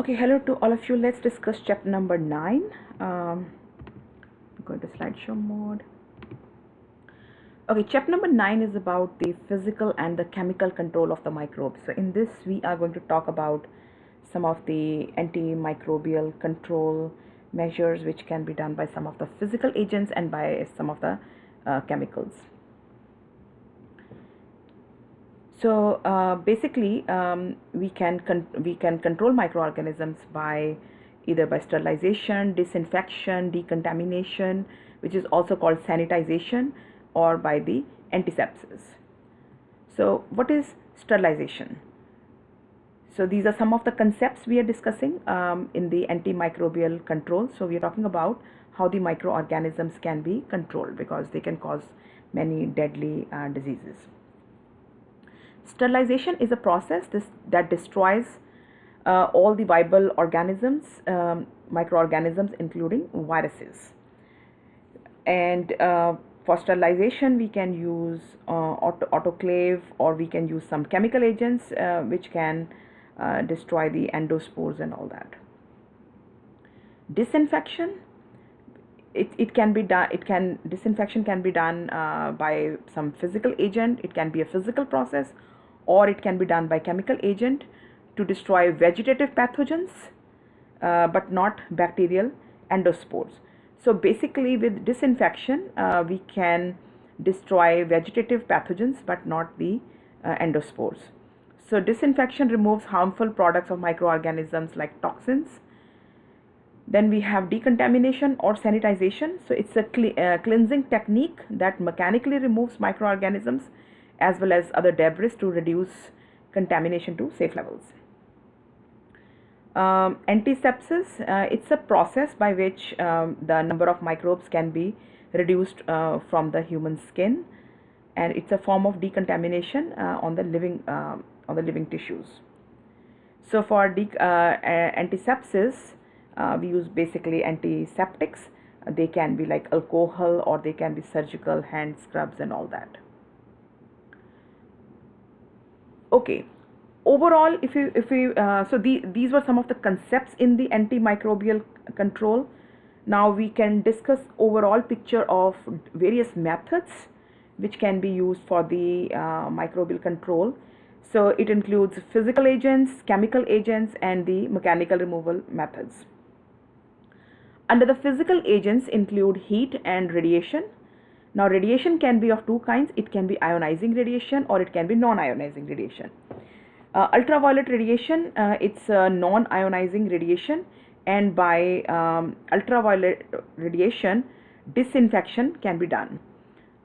Okay, hello to all of you. Let's discuss chapter number 9. I'm going to slideshow mode. Okay, chapter number 9 is about the physical and the chemical control of the microbes. So in this, we are going to talk about some of the antimicrobial control measures which can be done by some of the physical agents and by some of the chemicals. So basically, we can control microorganisms by either by sterilization, disinfection, decontamination, which is also called sanitization, or by the antisepsis. So what is sterilization? So these are some of the concepts we are discussing in the antimicrobial control. So we are talking about how the microorganisms can be controlled because they can cause many deadly diseases. Sterilization is a process that destroys all the viable organisms, microorganisms, including viruses. And for sterilization, we can use autoclave, or we can use some chemical agents which can destroy the endospores and all that. Disinfection, it can be done. Disinfection can be done by some physical agent. It can be a physical process, or it can be done by chemical agent to destroy vegetative pathogens, but not bacterial endospores. So basically, with disinfection, we can destroy vegetative pathogens, but not the endospores. So disinfection removes harmful products of microorganisms like toxins. Then we have decontamination or sanitization. So it's a cleansing technique that mechanically removes microorganisms as well as other debris to reduce contamination to safe levels. Antisepsis, it's a process by which the number of microbes can be reduced from the human skin, and it's a form of decontamination on the living tissues. So for antisepsis, we use basically antiseptics. They can be like alcohol, or they can be surgical hand scrubs and all that. Okay, overall, these were some of the concepts in the antimicrobial control. Now we can discuss overall picture of various methods which can be used for the microbial control. So it includes physical agents, chemical agents, and the mechanical removal methods. Under the physical agents include heat and radiation. Now radiation can be of two kinds. It can be ionizing radiation, or it can be non-ionizing radiation. Ultraviolet radiation, it's a non-ionizing radiation, and by ultraviolet radiation, disinfection can be done.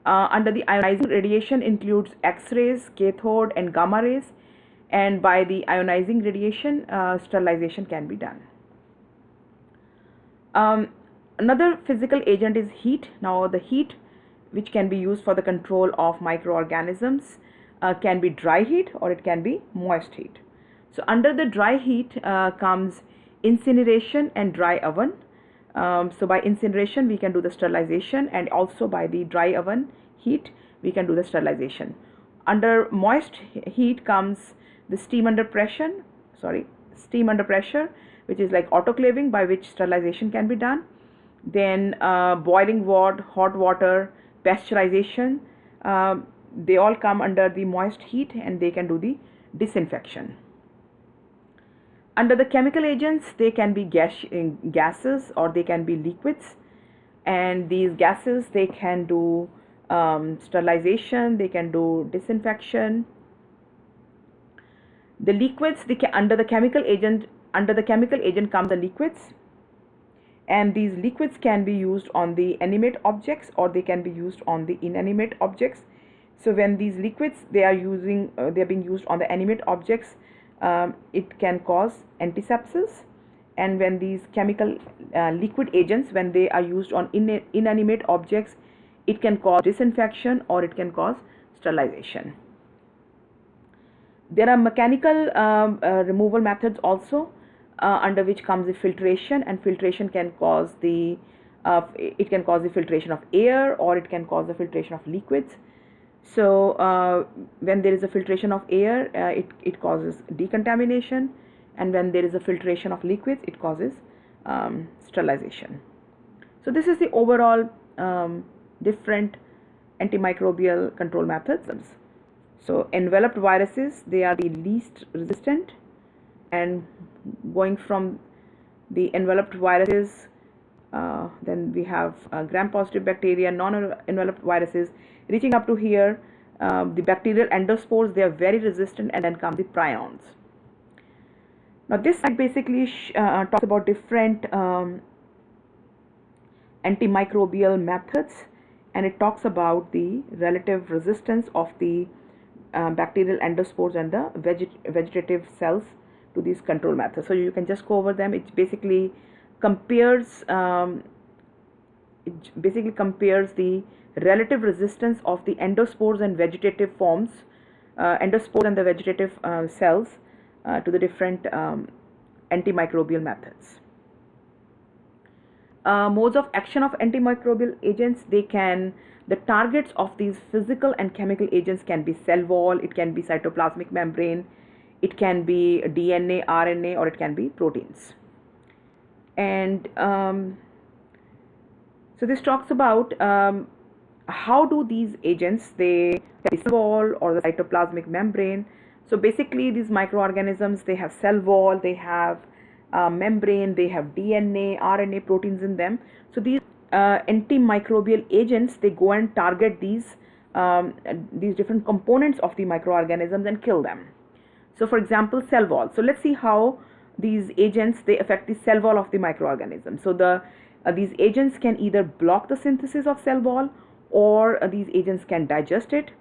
Under the ionizing radiation includes X-rays, cathode and gamma rays, and by the ionizing radiation, sterilization can be done. Another physical agent is heat. Now the heat which can be used for the control of microorganisms can be dry heat, or it can be moist heat. So under the dry heat comes incineration and dry oven. So by incineration we can do the sterilization, and also by the dry oven heat we can do the sterilization. Under moist heat comes the steam under pressure, which is like autoclaving, by which sterilization can be done. Then boiling water, hot water, pasteurization, they all come under the moist heat, and they can do the disinfection. Under the chemical agents, they can be gases, or they can be liquids, and these gases, they can do sterilization, they can do disinfection. The liquids, under the chemical agent come the liquids, and these liquids can be used on the animate objects, or they can be used on the inanimate objects. So when these liquids they are being used on the animate objects, it can cause antisepsis, and when these chemical liquid agents, when they are used on inanimate objects, it can cause disinfection, or it can cause sterilization. There are mechanical removal methods also, under which comes the filtration, and filtration can cause the filtration of air, or it can cause the filtration of liquids. So when there is a filtration of air, it causes decontamination, and when there is a filtration of liquids, it causes sterilization. So this is the overall different antimicrobial control methods. So enveloped viruses, they are the least resistant, and going from the enveloped viruses, then we have gram-positive bacteria, non-enveloped viruses, reaching up to here. The bacterial endospores, they are very resistant, and then come the prions. Now this slide basically talks about different antimicrobial methods, and it talks about the relative resistance of the bacterial endospores and the vegetative cells to these control methods. So you can just go over them. It basically compares the relative resistance of the endospores and vegetative forms, endospores and the vegetative cells to the different antimicrobial methods. Modes of action of antimicrobial agents, the targets of these physical and chemical agents can be cell wall, it can be cytoplasmic membrane, it can be DNA, RNA, or it can be proteins. And so this talks about how do these agents, they the cell wall or the cytoplasmic membrane. So basically these microorganisms, they have cell wall, they have membrane, they have DNA, RNA, proteins in them. So these antimicrobial agents, they go and target these different components of the microorganisms and kill them. So for example, cell wall. So let's see how these agents, they affect the cell wall of the microorganism. So these agents can either block the synthesis of cell wall, or these agents can digest it.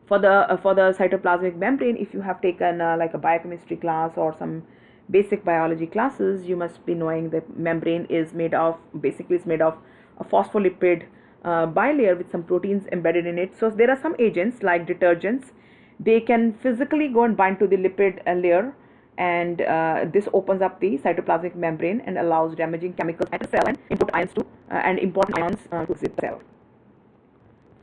For the cytoplasmic membrane, if you have taken like a biochemistry class or some basic biology classes, you must be knowing that membrane is made of, basically it's made of a phospholipid bilayer with some proteins embedded in it. So there are some agents like detergents, they can physically go and bind to the lipid layer, and this opens up the cytoplasmic membrane and allows damaging chemicals at the cell and important ions to exit the cell.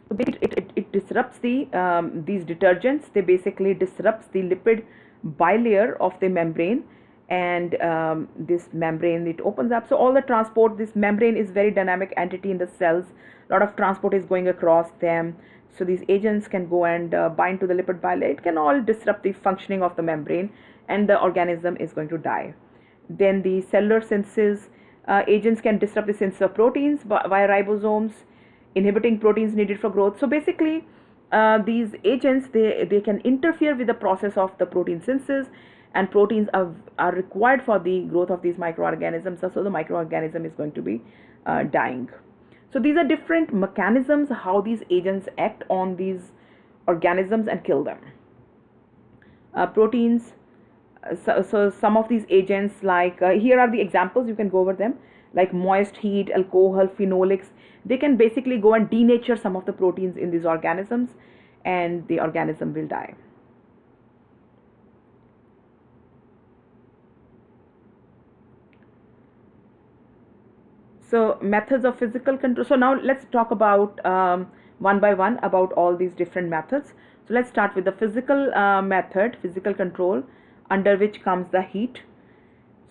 So it disrupts these detergents, they basically disrupts the lipid bilayer of the membrane, and this membrane, it opens up. So all the transport, this membrane is very dynamic entity in the cells, a lot of transport is going across them. So these agents can go and bind to the lipid bilayer. It can all disrupt the functioning of the membrane, and the organism is going to die. Then the cellular synthesis agents can disrupt the synthesis of proteins via ribosomes, inhibiting proteins needed for growth. So basically these agents, they can interfere with the process of the protein synthesis, and proteins are required for the growth of these microorganisms. So the microorganism is going to be dying. So these are different mechanisms how these agents act on these organisms and kill them. Proteins, so some of these agents, like here are the examples, you can go over them, like moist heat, alcohol, phenolics, they can basically go and denature some of the proteins in these organisms, and the organism will die. So methods of physical control. So now let's talk about one by one about all these different methods. So let's start with the physical method, physical control, under which comes the heat.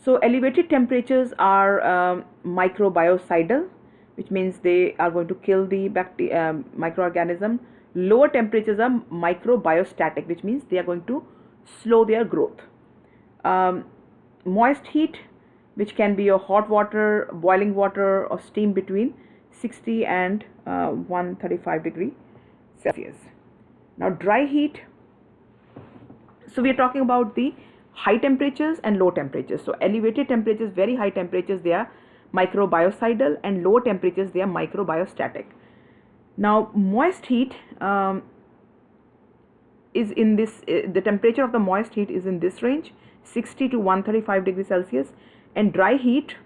So elevated temperatures are microbiocidal, which means they are going to kill the microorganism. Lower temperatures are microbiostatic, which means they are going to slow their growth. Moist heat, which can be your hot water, boiling water, or steam between 60 and 135 degree Celsius. Now dry heat, so we are talking about the high temperatures and low temperatures. So elevated temperatures, very high temperatures, they are microbiocidal, and low temperatures, they are microbiostatic. Now moist heat is in this, the temperature of the moist heat is in this range, 60 to 135 degrees Celsius, and dry heat,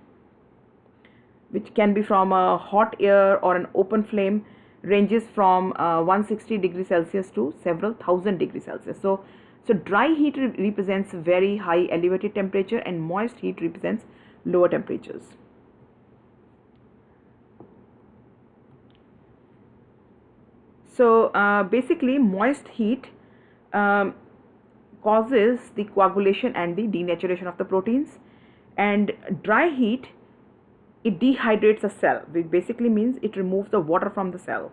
which can be from a hot air or an open flame, ranges from 160 degrees Celsius to several thousand degrees Celsius. So dry heat represents very high elevated temperature, and moist heat represents lower temperatures. So basically moist heat causes the coagulation and the denaturation of the proteins, and dry heat, it dehydrates a cell, which basically means it removes the water from the cell,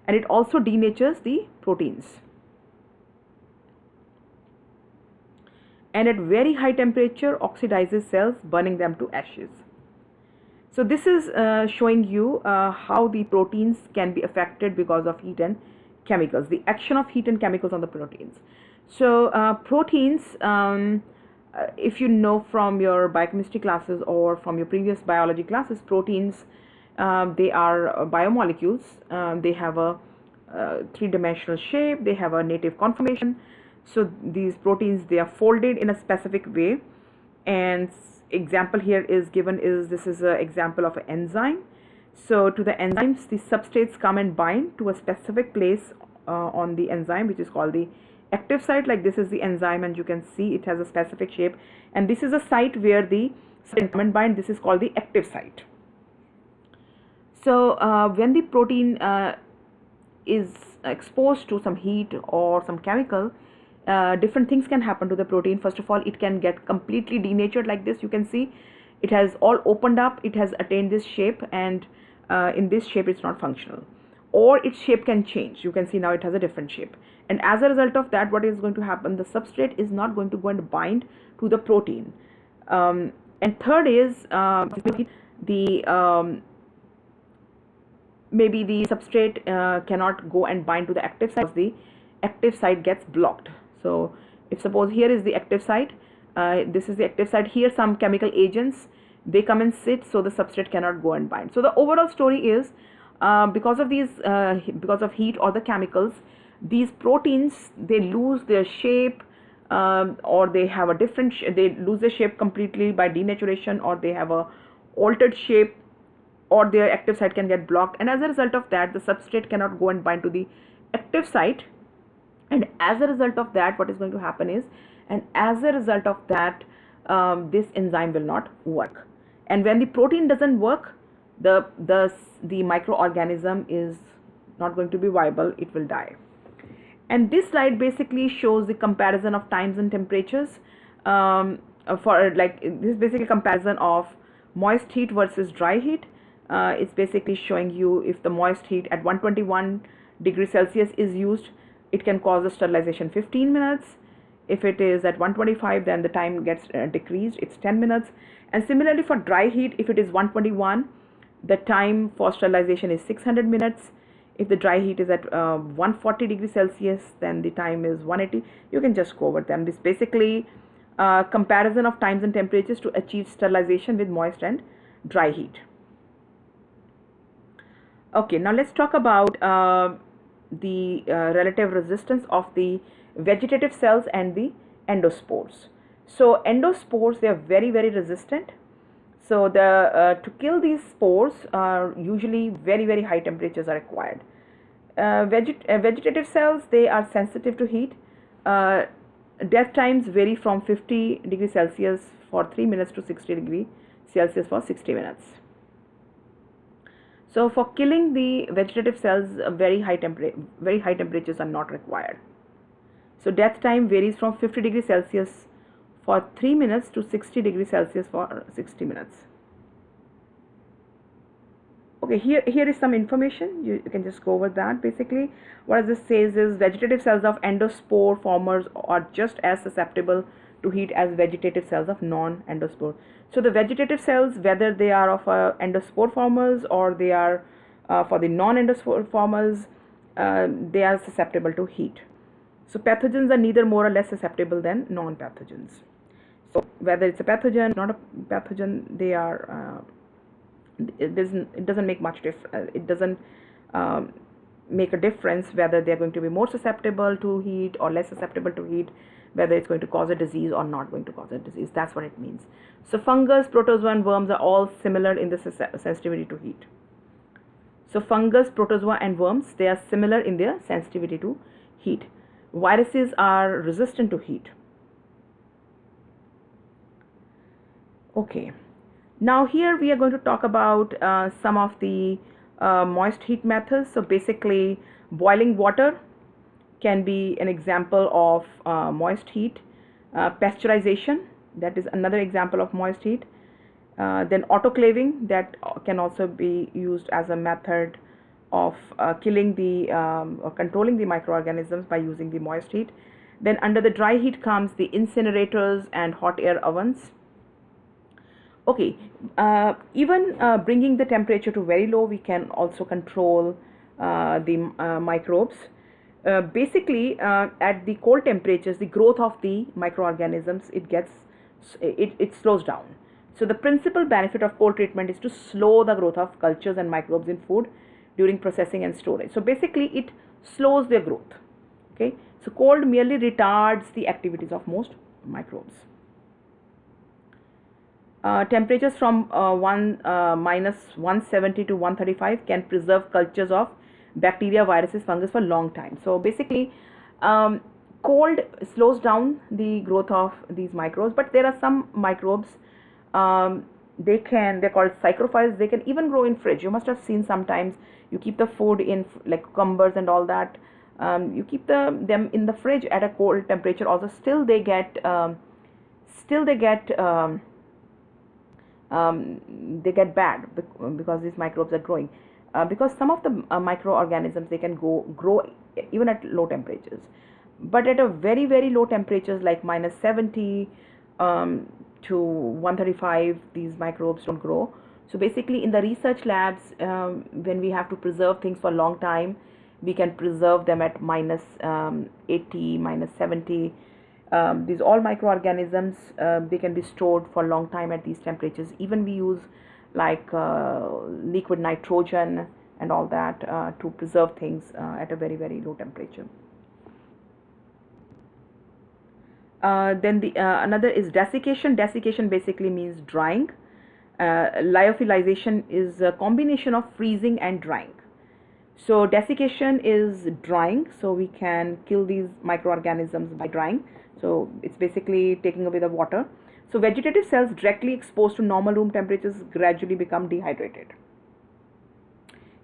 and it also denatures the proteins. And at very high temperature oxidizes cells, burning them to ashes. So this is showing you how the proteins can be affected because of heat and chemicals, the action of heat and chemicals on the proteins. So proteins, if you know from your biochemistry classes or from your previous biology classes, proteins, they are biomolecules. They have a three-dimensional shape, they have a native conformation. So these proteins, they are folded in a specific way, and example here is given is, this is an example of an enzyme. So to the enzymes, the substrates come and bind to a specific place on the enzyme, which is called the active site. Like this is the enzyme, and you can see it has a specific shape, and this is a site where the substrates come and bind. This is called the active site. So when the protein is exposed to some heat or some chemical, different things can happen to the protein. First of all, it can get completely denatured. Like this, you can see it has all opened up, it has attained this shape, and in this shape it's not functional, or its shape can change. You can see now it has a different shape, and as a result of that, what is going to happen, the substrate is not going to go and bind to the protein. And third is maybe the substrate cannot go and bind to the active site, the active site gets blocked. So if suppose here is the active site, this is the active site, here some chemical agents, they come and sit, so the substrate cannot go and bind. So the overall story is because of these because of heat or the chemicals, these proteins, they lose their shape, or they have a different they lose their shape completely by denaturation, or they have a altered shape, or their active site can get blocked, and as a result of that, the substrate cannot go and bind to the active site. And as a result of that, what is going to happen is, and as a result of that, this enzyme will not work. And when the protein doesn't work, the microorganism is not going to be viable, it will die. And this slide basically shows the comparison of times and temperatures, for like this is basically a comparison of moist heat versus dry heat. It's basically showing you if the moist heat at 121 degrees Celsius is used, it can cause the sterilization 15 minutes. If it is at 125, then the time gets decreased, it's 10 minutes. And similarly for dry heat, if it is 121, the time for sterilization is 600 minutes. If the dry heat is at 140 degrees Celsius, then the time is 180. You can just go over them. This basically comparison of times and temperatures to achieve sterilization with moist and dry heat. Okay, now let's talk about the relative resistance of the vegetative cells and the endospores. So endospores, they are very, very resistant. So the to kill these spores, usually very, very high temperatures are required. Vegetative cells, they are sensitive to heat. Death times vary from 50 degrees Celsius for 3 minutes to 60 degrees Celsius for 60 minutes. So for killing the vegetative cells, very high temperatures are not required. So death time varies from 50 degrees Celsius for 3 minutes to 60 degrees Celsius for 60 minutes. Okay, here is some information. You can just go over that. Basically, what this says is vegetative cells of endospore formers are just as susceptible to heat as vegetative cells of non-endospore. So the vegetative cells, whether they are of endospore formers or they are for the non-endospore formers, they are susceptible to heat. So pathogens are neither more or less susceptible than non-pathogens. So whether it's a pathogen, not a pathogen, they are. It doesn't make much difference. It doesn't make a difference whether they are going to be more susceptible to heat or less susceptible to heat, whether it's going to cause a disease or not going to cause a disease. That's what it means. So fungus, protozoa and worms are all similar in the sensitivity to heat. So fungus, protozoa and worms, they are similar in their sensitivity to heat. Viruses are resistant to heat. Okay, now here we are going to talk about some of the moist heat methods. So basically boiling water can be an example of moist heat. Pasteurization, that is another example of moist heat. Then autoclaving, that can also be used as a method of killing the or controlling the microorganisms by using the moist heat. Then under the dry heat comes the incinerators and hot air ovens. Okay, even bringing the temperature to very low, we can also control the microbes. Basically, at the cold temperatures, the growth of the microorganisms, it slows down. So the principal benefit of cold treatment is to slow the growth of cultures and microbes in food during processing and storage. So basically, it slows their growth. Okay, so cold merely retards the activities of most microbes. Temperatures from minus 170 to 135 can preserve cultures of bacteria, viruses, fungus for a long time. So basically, cold slows down the growth of these microbes, but there are some microbes, they're called psychrophiles. They can even grow in fridge. You must have seen sometimes you keep the food in, like cucumbers and all that. You keep them in the fridge at a cold temperature. Also, still they get bad because these microbes are growing. Because some of the microorganisms, they can grow even at low temperatures, but at a very very low temperatures like minus 70 to 135, these microbes don't grow. So basically, in the research labs, when we have to preserve things for a long time, we can preserve them at minus 80, minus 70. These all microorganisms, they can be stored for a long time at these temperatures. Even we use like liquid nitrogen and all that to preserve things at a very very low temperature. Then the another is desiccation. Desiccation basically means drying. Lyophilization is a combination of freezing and drying. So desiccation is drying, so we can kill these microorganisms by drying. So it's basically taking away the water. So vegetative cells directly exposed to normal room temperatures gradually become dehydrated.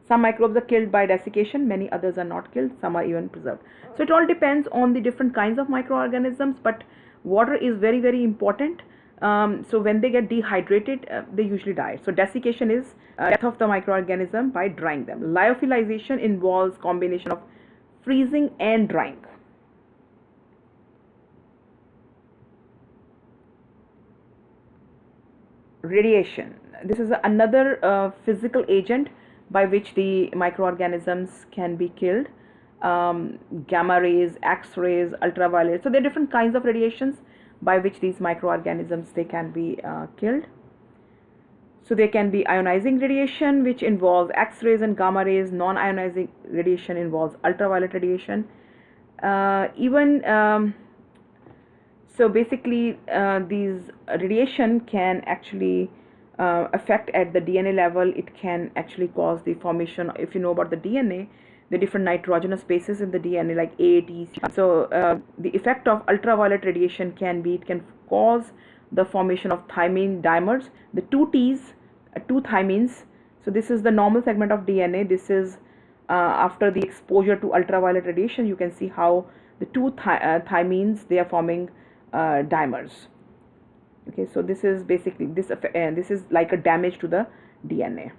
Some microbes are killed by desiccation, many others are not killed, some are even preserved. So it all depends on the different kinds of microorganisms, but water is very very important. So when they get dehydrated, they usually die. So desiccation is death of the microorganism by drying them. Lyophilization involves combination of freezing and drying. Radiation. This is another physical agent by which the microorganisms can be killed. Gamma rays, X-rays, ultraviolet. So there are different kinds of radiations by which these microorganisms, they can be killed. So there can be ionizing radiation, which involves X-rays and gamma rays. Non-ionizing radiation involves ultraviolet radiation. So basically, these radiation can actually affect at the DNA level. It can actually cause the formation, if you know about the DNA, the different nitrogenous bases in the DNA like A, T, C. So the effect of ultraviolet radiation can cause the formation of thymine dimers, the two thymines. So this is the normal segment of DNA. This is after the exposure to ultraviolet radiation, you can see how the two thymines, they are forming dimers. Okay, so this is basically this is like a damage to the DNA.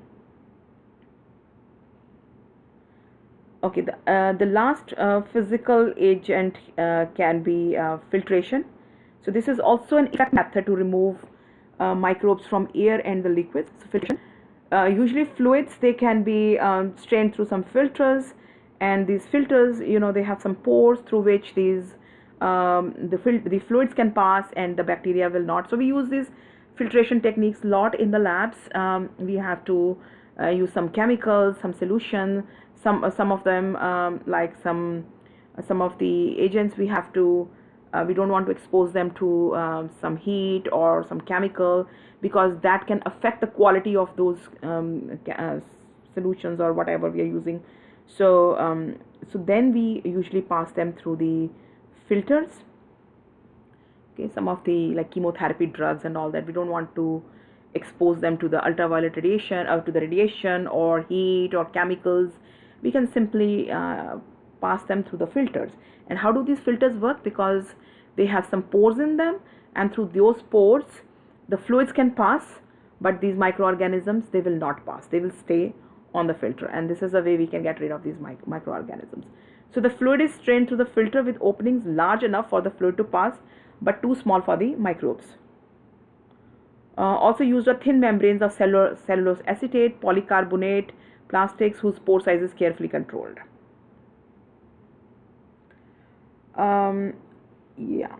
Okay, the last physical agent can be filtration. So this is also an effective method to remove microbes from air and the liquids. So filtration. Usually fluids, they can be strained through some filters, and these filters, they have some pores through which these the fluids can pass and the bacteria will not. So we use these filtration techniques a lot in the labs. We have to use some chemicals, some solution, some of them like some of the agents, we have to we don't want to expose them to some heat or some chemical, because that can affect the quality of those solutions or whatever we are using. So so then we usually pass them through the filters. Okay, some of the like chemotherapy drugs and all that, we don't want to expose them to the ultraviolet radiation or to the radiation or heat or chemicals. We can simply pass them through the filters. And how do these filters work? Because they have some pores in them, and through those pores the fluids can pass, but these microorganisms, they will not pass, they will stay on the filter, and this is the way we can get rid of these microorganisms. So the fluid is strained through the filter with openings large enough for the fluid to pass but too small for the microbes. Also used are thin membranes of cellulose acetate, polycarbonate, plastics whose pore size is carefully controlled. Yeah.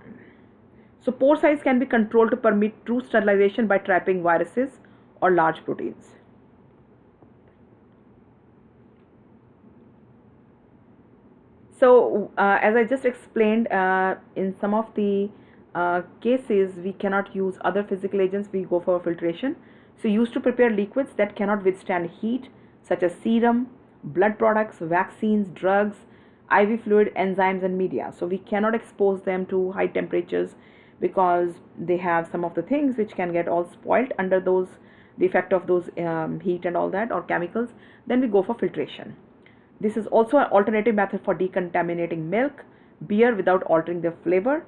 So pore size can be controlled to permit true sterilization by trapping viruses or large proteins. So as I just explained, in some of the cases we cannot use other physical agents, we go for filtration. So used to prepare liquids that cannot withstand heat, such as serum, blood products, vaccines, drugs, IV fluid, enzymes and media. So we cannot expose them to high temperatures because they have some of the things which can get all spoiled under those, the effect of those heat and all that, or chemicals. Then we go for filtration. This is also an alternative method for decontaminating milk, beer without altering their flavor.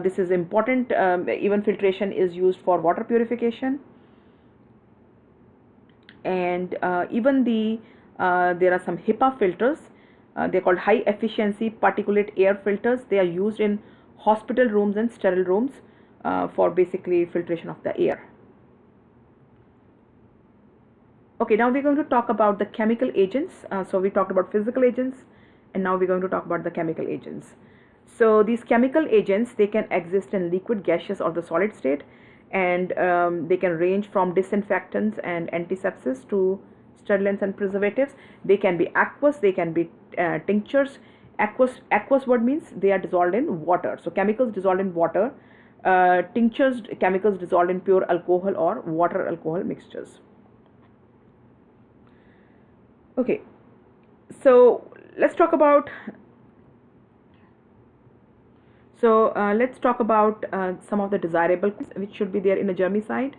This is important. Even filtration is used for water purification, and even there are some HEPA filters. They're called high efficiency particulate air filters. They are used in hospital rooms and sterile rooms for basically filtration of the air. Okay, now we're going to talk about the chemical agents. So we talked about physical agents, and now we're going to talk about the chemical agents. So these chemical agents, they can exist in liquid, gaseous or the solid state, and they can range from disinfectants and antisepsis to sterilants and preservatives. They can be aqueous, they can be tinctures. Aqueous word means they are dissolved in water. So chemicals dissolved in water, tinctures, chemicals dissolved in pure alcohol or water alcohol mixtures. Okay, so let's talk about some of the desirables which should be there in a germicide.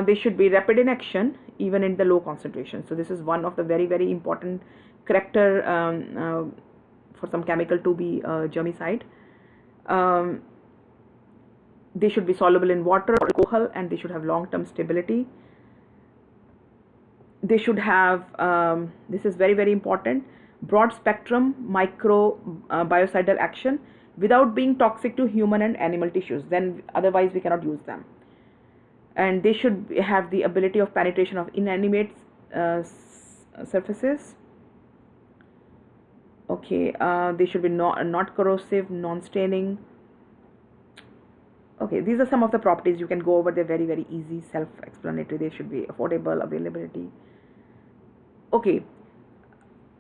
They should be rapid in action even in the low concentration. So this is one of the very, very important character for some chemical to be germicide. They should be soluble in water or alcohol, and they should have long-term stability. They should have, this is very, very important, broad spectrum biocidal action without being toxic to human and animal tissues. Then otherwise we cannot use them. And they should have the ability of penetration of inanimate surfaces. Okay, they should be not corrosive, non-staining. Okay, these are some of the properties. You can go over. They're very, very easy, self-explanatory. They should be affordable, availability. Okay,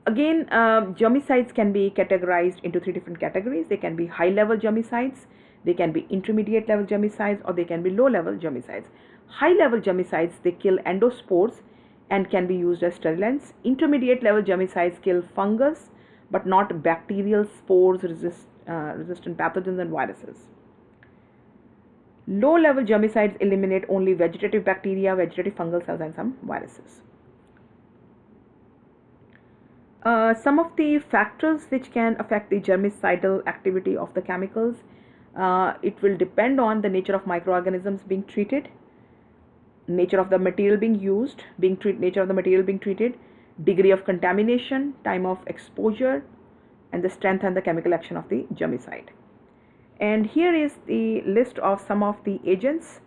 again, germicides can be categorized into 3 different categories. They can be high-level germicides, they can be intermediate-level germicides, or they can be low-level germicides. High-level germicides, they kill endospores and can be used as sterilants. Intermediate-level germicides kill fungus, but not bacterial spores, resistant pathogens and viruses. Low-level germicides eliminate only vegetative bacteria, vegetative fungal cells, and some viruses. Some of the factors which can affect the germicidal activity of the chemicals, it will depend on the nature of microorganisms being treated, nature of the material being used, nature of the material being treated, degree of contamination, time of exposure, and the strength and the chemical action of the germicide. And here is the list of some of the agents,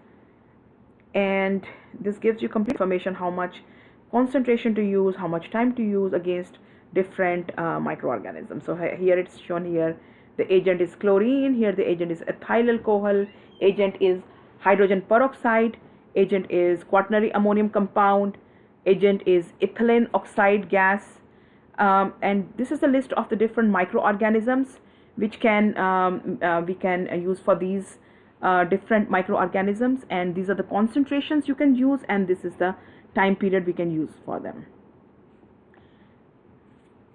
and this gives you complete information how much concentration to use, how much time to use against different microorganisms. So here it's shown here, the agent is chlorine, here the agent is ethyl alcohol, agent is hydrogen peroxide, agent is quaternary ammonium compound, agent is ethylene oxide gas, and this is the list of the different microorganisms which can we can use for these different microorganisms, and these are the concentrations you can use, and this is the time period we can use for them.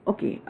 Okay,